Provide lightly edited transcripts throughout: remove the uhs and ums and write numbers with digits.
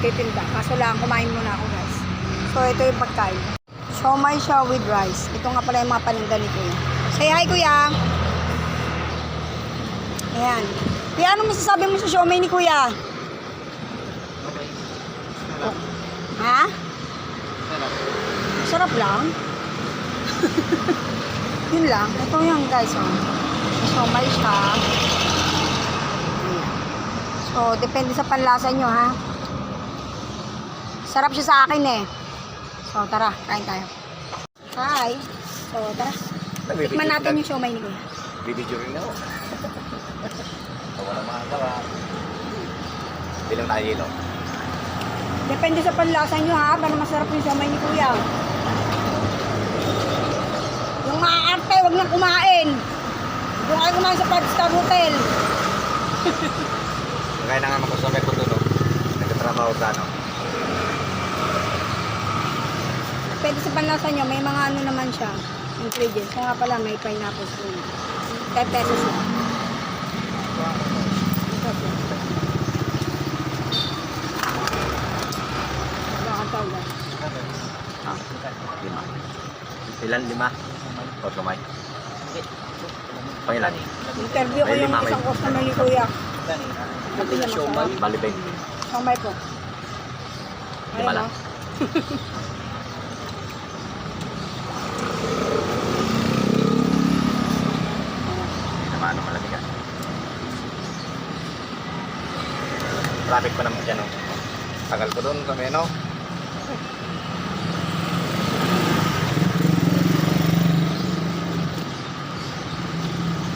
nagtitinda. Kaso lang, kumain muna ako guys. So, ito yung pagkain. Siomai siya with rice. Ito nga pala yung mga paninda ni Kuya. Say hi, Kuya! Ayan. Kuya, ano masasabi mo sa siomai ni Kuya? Oh. Ha? Sarap lang. Yun lang. Ito yung guys, oh. Siomai siya. Ayan. So, depende sa panlasa nyo, ha? Sarap siya sa akin, eh. So, tara. Kain tayo. Hi. So, tara. Tikman natin yung siomai ni Kuya. Bibidyo rin ako. Wala mga gawa. Bilang tayo. Depende sa panlasa nyo, ha? Para masarap yung siomai ni Kuya. Yung maaarte, wag nang kumain. Doon kayo kumain sa 5-star hotel. Kaya na nga makusabi ko doon. Nagtatrabaho sa ano. Depende sa panlasa nyo, may mga ano naman siya. Ingredients. So nga pala, may pineapple spoon. 10 pesos lang. Wala kang tawag. Ah, 5. Ilan? 5? O kamay? Pangilan? Interview ko yung isang customer ni Kuya. Sabi niya masarap. Bali 20. Siomai po. Ayun, Lima lang. no? Ano malamig ka. Traffic pa naman dyan, no? Tagal ko doon kami, no?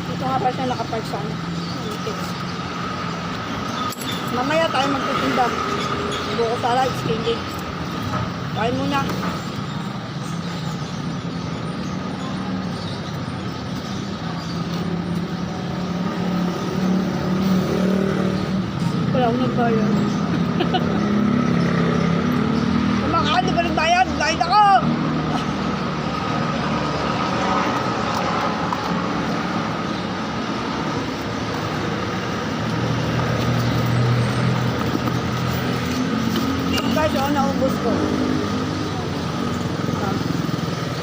Dito nga pa siya nakapark sa ano. Mamaya tayo magtitinda. Buko salad, skinny. Kain muna. Wala akong nagbayad. Kumakain, di ba nagbayad? Bayad ako! Guys, naubos ko.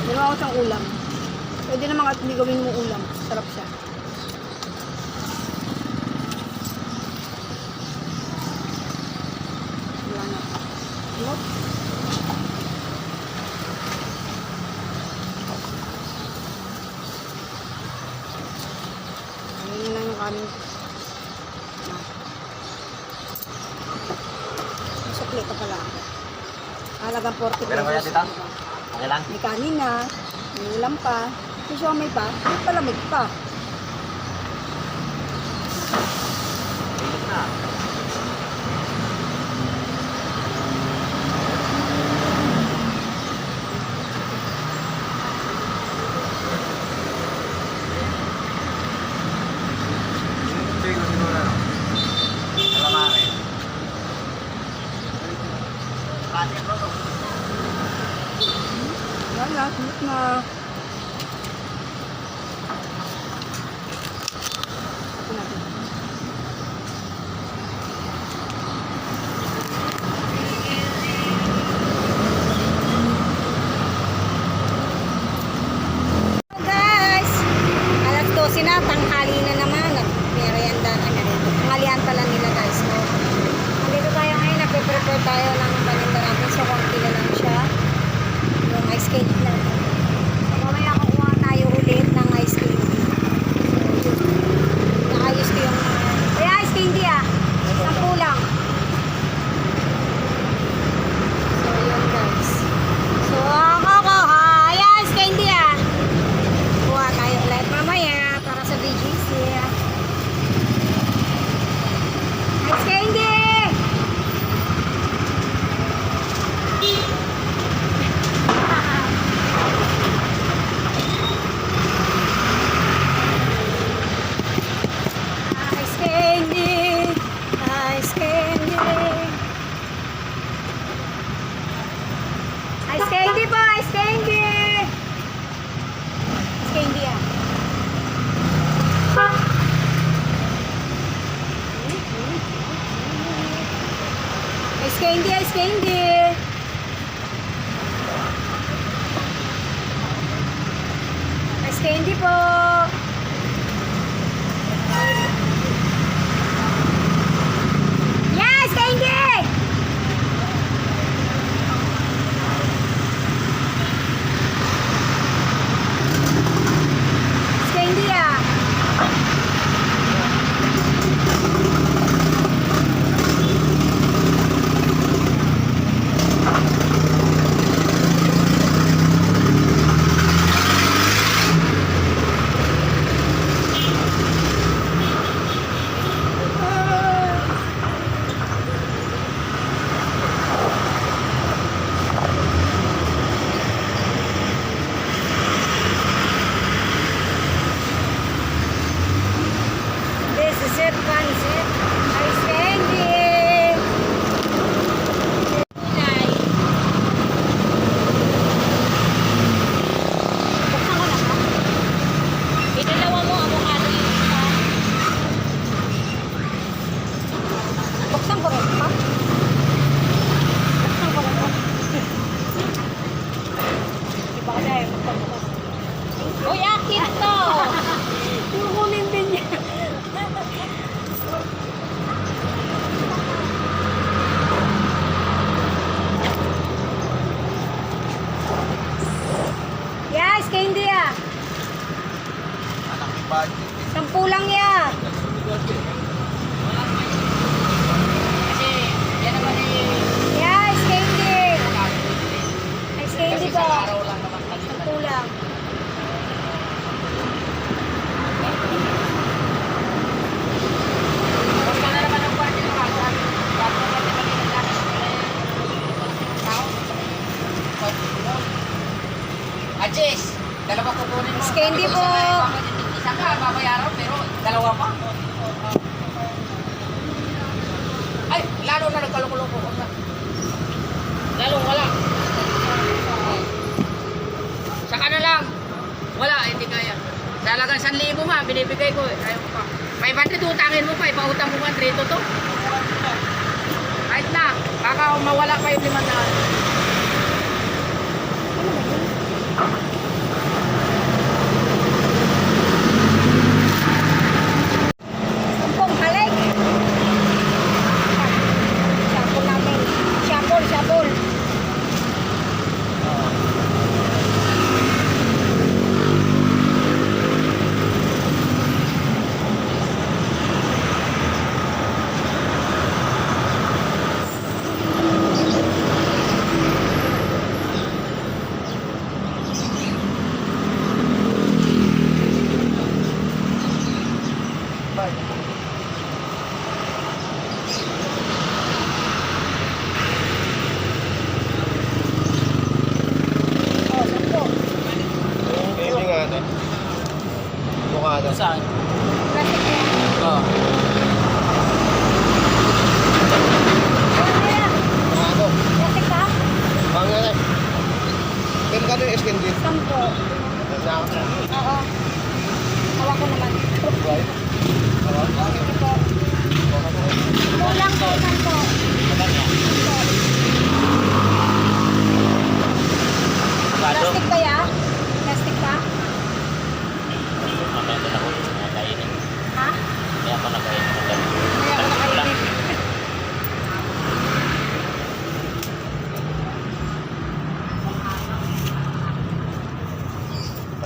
Ginawa ko siyang ulam. Pwede naman at hindi gawin mo ulam. Sarap siya. Wala na. Ano? Ayun na yung kanin. Suklito pala. Halagang 40 Okay lang kaya, tita? Okay lang? May kanin na, may ulam pa, may siomai pa, may palamig pa. Init na. Wala, sunod na. Ito natin. Guys, alas 12 na, tanghali na naman. Merienda na rin. Tanghalian pala nila guys. So, nandito tayo ngayon, nagpe-prepare tayo ng paninda natin. So, konti na lang siya. Yung ice cake natin. candy. Ice candy po. Yes, candy! Ice candy ah. This is it, pancit. Ice candy. Nay. Buksan ko na ba? Idalawa mo avocado yung isa. Buksan ko rin pa? Buksan ko rin pa? Iba ka dahil magpabukas. Uy, akin to! Kukunin din niya. Yes, candy ah. Anak ni budget. 10 lang ya. Kasi yan naman Yes, candy. Ice candy po. araw lang naman kanina. 10 lang. Basta na naman ang party ng mga bago pa naman yung nagkakasin tao. Ajis, dalawa kukunin mo. Miss Candy po. Isa ka, babayaran pero dalawa pa. Ay, lalo na nagkalukuloko ko na. Lalo wala. Saka na lang. Wala, hindi kaya. Talagang 1,000 nga, binibigay ko eh. Ayaw ko pa. 500 utangin mo pa, ipautang mo pa, 3 to. Kahit na, baka mawala pa yung 500. Sampung halik. Shampoo namin. Shampoo. Oh, sampo. Hindi nga ito. Mukha ito. Saan? Plastic na yan. Oo. Ano yan? Mukha ito. Plastic ka? Pangyan eh. Ganun ka din SKD. Sampo. Oo. Hawak ko naman. Right? Sige po. Kulang po, sampo. Sampo. Plastic ba ya? Plastic pa? Mamaya ko na ko nakainin. Ha? Kaya ako nakainin. Kaya ako nakainin.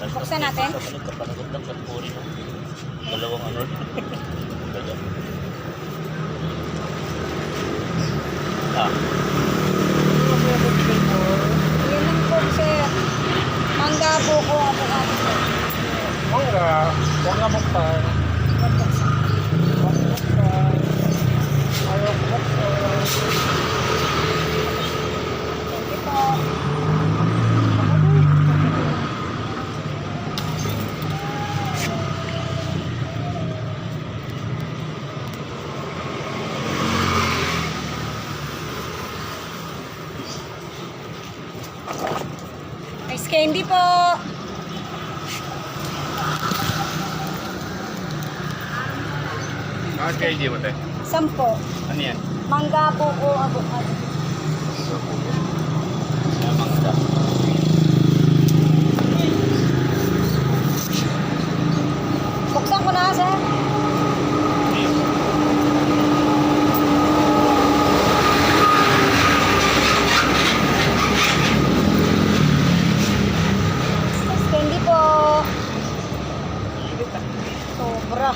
Buksan natin. Kapanagot lang sa puri mo. Dalawang ano. Ah. Yan lang po, sir. Mangga buko ako kami. Mangga. Huwag nga buksan. Ayaw buksan. Sige po. Ice candy po. Bakit kayo hindi mo tayo? 10. Ano yan? Mangga buko avocado. Yung mangga. Buksan ko na, sir. Ice candy po. Sobra.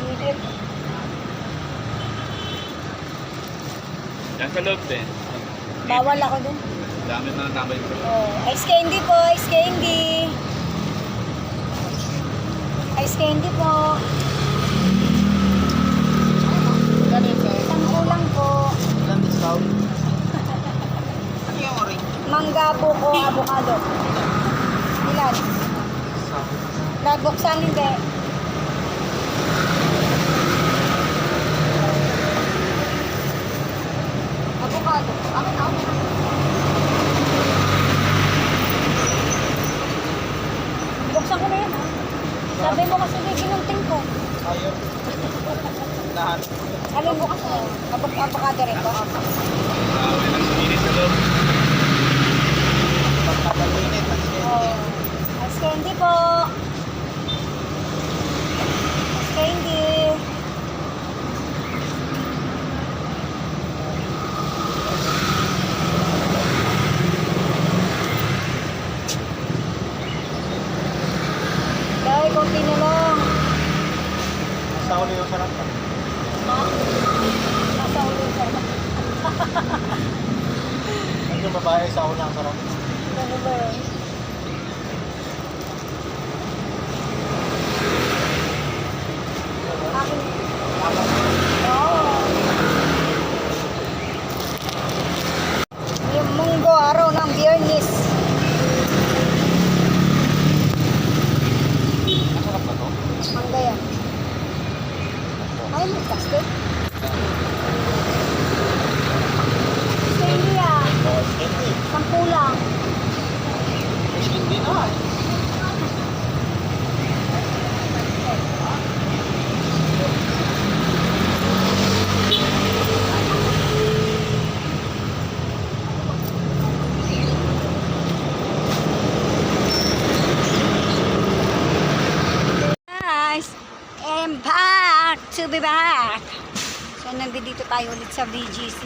Init. Yan sa loob din. Bawal ako dun. Dami na natambay ko. Oh, ice candy po, ice candy. Ice candy po. Isang kulang po. Ilang discount? Ano yung orange? Mangga buko, avocado. Ilan? Nagbuksan hindi. Avocado. Akin ako. Buksan ko na yan, ha? Sabi mo kasi may ginunting ko. Ayaw. Lahat. Alin mo kasi? Avocado rin ba? Grabe lang init sa loob. Pagkakalinit. Oh. Ice candy po. Ice candy. Dahil konti na lang. Sa uli yung sarap. Ha? Nasa ulo sa Ang yung babae sa uli ang sarap. ano ba yun? Akin. Oo. Yung munggo araw ng Biyernes. Masarap ba to? Mangga yan. Ay, may plastic. Hindi ah. Hindi. Sampu lang. Hindi na. Guys, I'm back to be back. So, nandito tayo ulit sa BGC.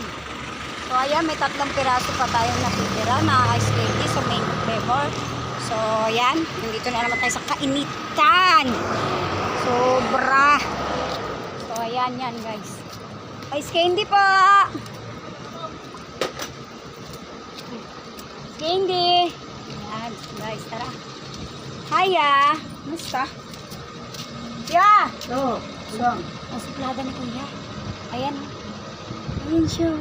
So, ayan, may 3 piraso pa tayong natitira na ice candy sa main flavor. So, ayan, nandito na naman tayo sa kainitan. Sobra. So, ayan yan, guys. Ice candy po. Ice candy. Ayan, guys, tara. Hiya. Musta? Ya! Oo. Ang suplada ni Kuya. Ayan. Ayan siya.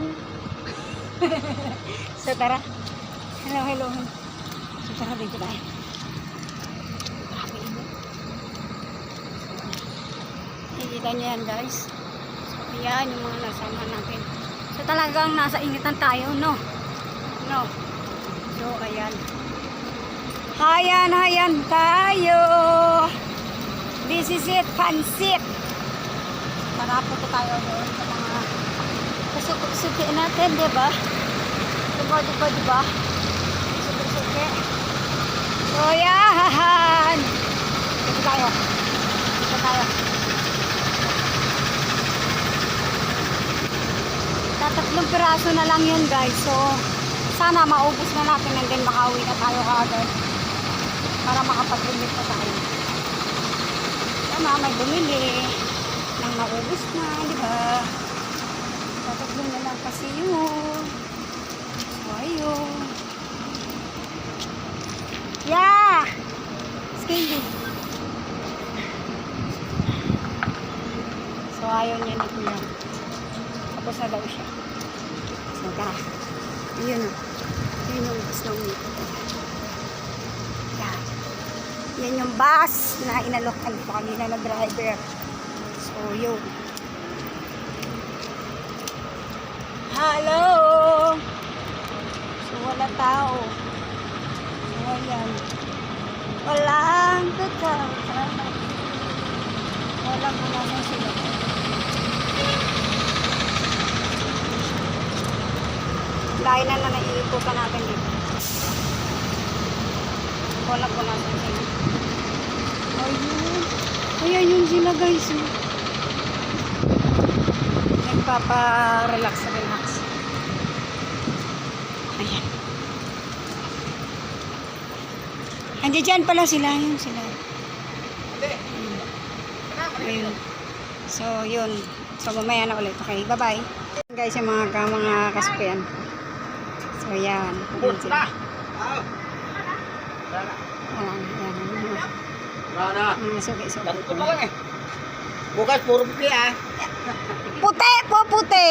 So, tara. Hello, hello. So, tara dito tayo. Grabe ino. Nakikita niyo yan, guys. So, ayan yung mga nasama natin. So, talagang nasa ingitan tayo, no? No. So, ayan. Hayan tayo. This is it, pansit. Marapunta tayo doon sa mga kasuki natin, di ba? Di ba? Suki. So, yan. Dito tayo. Tatatlong piraso na lang yun, guys. So, sana maubos na natin and then makauwi na tayo agad para makapag-limit na tayo. Sana may bumili nang maubos na, di ba? Tatatlong na lang kasi yun. So, ayun. Yeah! Skinny. So, ayaw niya ni Kuya. Tapos na daw siya. So, tara. Yun o. Yun yung bus na umito. Yan. Yan yung bus na inalokan po kanina na driver. So, yun. Hello! So, wala tao. So, ayan. Walang tao. Walang kung nasan sila. dahil na naiikutan natin dito. Wala po natin sila. Ayun. Ayan yun sila guys. Nagpapa-relax. Ayan. Andiyan dyan pala sila. Yun sila. Ayun. So, yun. So, mamaya na ulit. Okay, bye-bye. Guys, yung mga kasupian. So, yan. Ayun sila. Yan. Suki. Bukas, puro puti ah. Puti.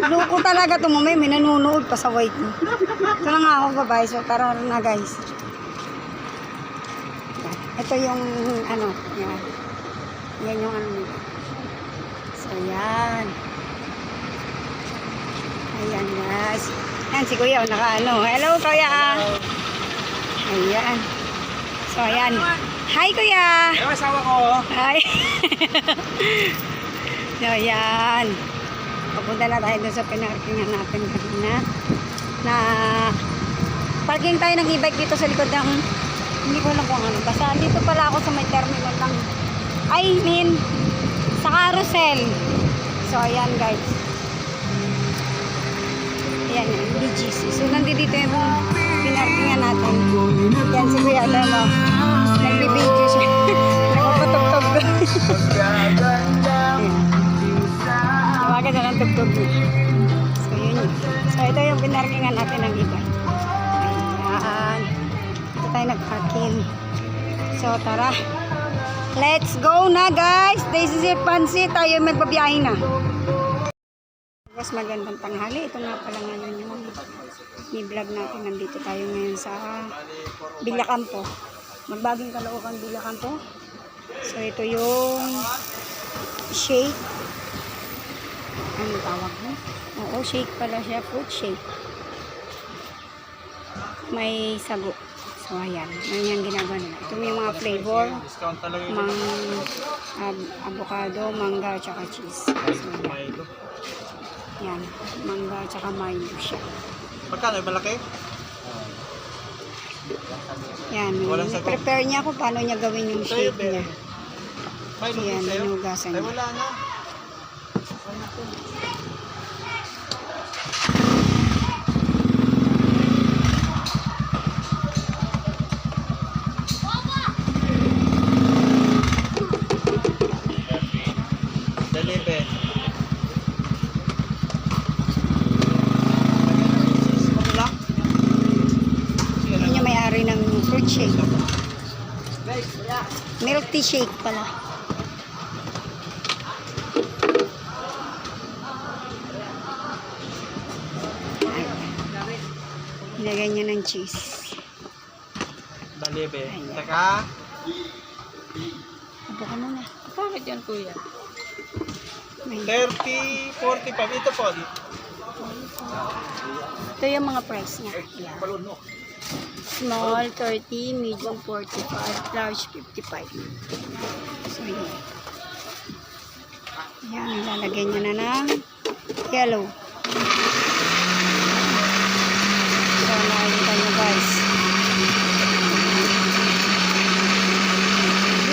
Luko talaga ito. Mamaya may nanunood pa sa white mo. Ito na nga ako, bye-bye. So, tara na guys. Yan. Ito yung, ano, yan. Yan yung ano nila. So, yan. Ayan, guys. Yan, si Kuya, naka-ano. Hello, Kuya. Ayan. So, ayan. Hi, Kuya. Ano asawa ko? Hi. So, ayan. Papunta na tayo doon sa pinarkingan natin kanina. Na parking tayo ng e-bike dito sa likod ng, hindi ko alam kung ano. Basta dito pala ako sa may terminal ng, sa carousel. So, ayan guys. Ayan yung BGC. So, nandito yung pinarkingan natin. Yan si Kuya, alam mo. Nagbibideo siya. Nagpapatugtog doon. Tawagan na lang tugtog niya. So, yun yun. So, ito yung pinarkingan natin ng iba. Ayan. Ito tayo nag-parking. So, tara. Let's go na, guys. This is it, Pansit. Tayo magbabiyahe na. Mas magandang tanghali. Ito nga pala ngayon yung i-vlog natin. Nandito tayo ngayon sa Villacampo. Magbaging Caloocan, Villacampo. So, ito yung shake. Ano tawag mo? Oo, shake pala siya. Fruit shake. May sago. So, ayan. Yan yung ginagawa nila. Ito yung mga flavor. Avocado, mangga, tsaka cheese. So, yan. Mangga, tsaka Milo siya. Pagkano? Malaki? Yan. Prepare niya kung paano niya gawin yung shake niya. Milo Yan, sa'yo? hinugasan Ay, niya. wala na. Dalibe. Wala? Yun yung may-ari ng fruit shake. Milk tea shake pala. Nilagay niya ng cheese. Dalibe. Ayan. Teka. Ito ka muna. Bakit yan, kuya? May- 30, 45. Ito po. Ito yung mga price niya. Yan. Small 30, medium 45, large 55. So, yun. Yan, ilalagay niya na ng yellow. So, nakikita niyo guys.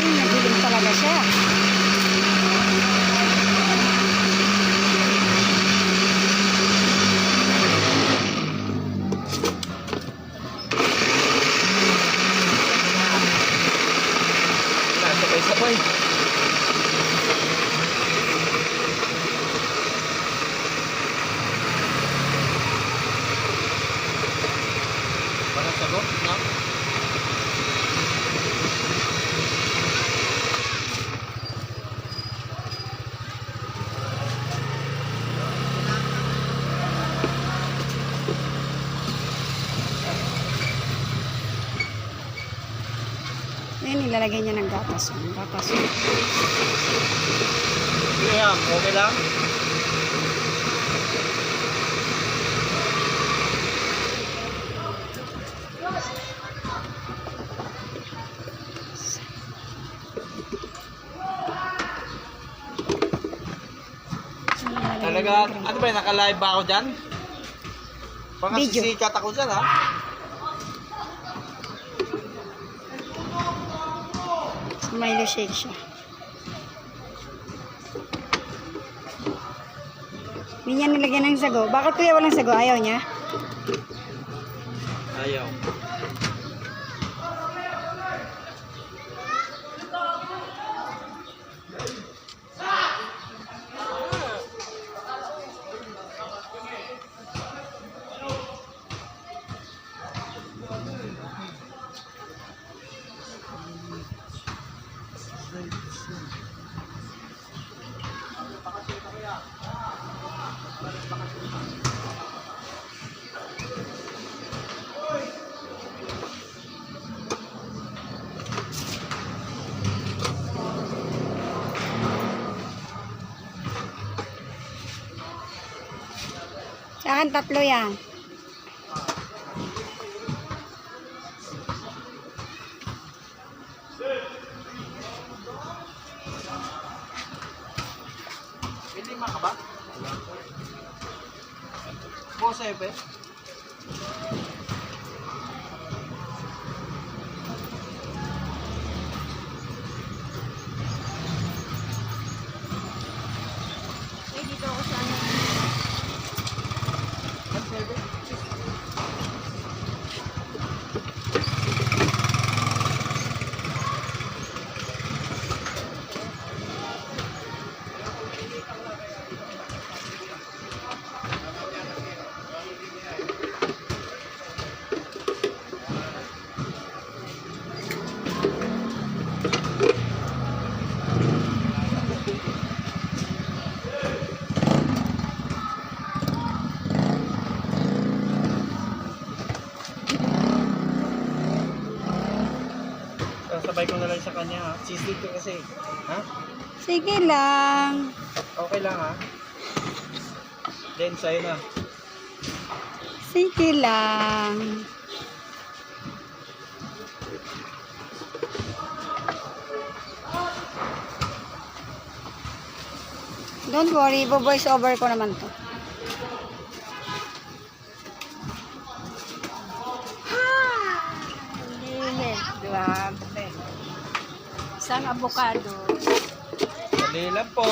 Nagdilim talaga siya. Sabay-sabay. Parang sagot, no? Yan, ilalagay niya ng gatas. Gatas. Graham, okay lang? Talaga, ano ba, naka-live ba ako dyan? Baka Video. sisikat ako dyan, ha? Milo shake siya. Hindi niya nilagyan ng sago. Bakit kuya walang sago? Ayaw niya? Ayaw. Sa akin, 3 yan. May 5 ka ba? Po, 7. Dito ako sa ano. Sasabay ko na lang sa kanya, ha? Sisig ko kasi. Ha? Sige lang. Okay lang, ha? Then, sa'yo na. Sige lang. Don't worry, voice over ko naman to. Grabe. Isang avocado. Dali lang po.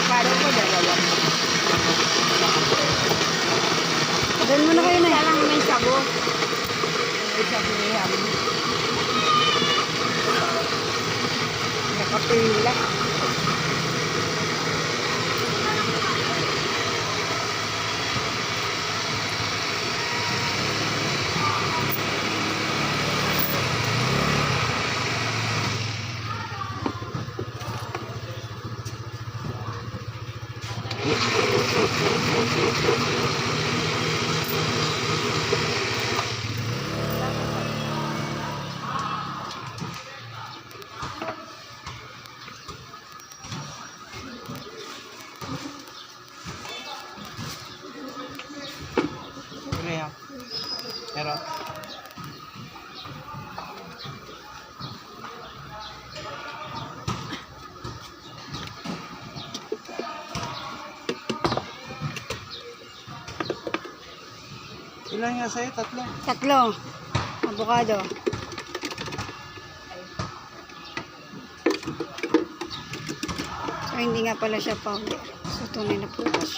Avocado ko, dalawa. Doon muna kayo na. Lang may sago. May sago ni Ham. Nakapila. Ano yan? Meron? Ilan nga sa'yo? 3. 3. Avocado. So, hindi nga pala siya powder. So, tunay na prutas.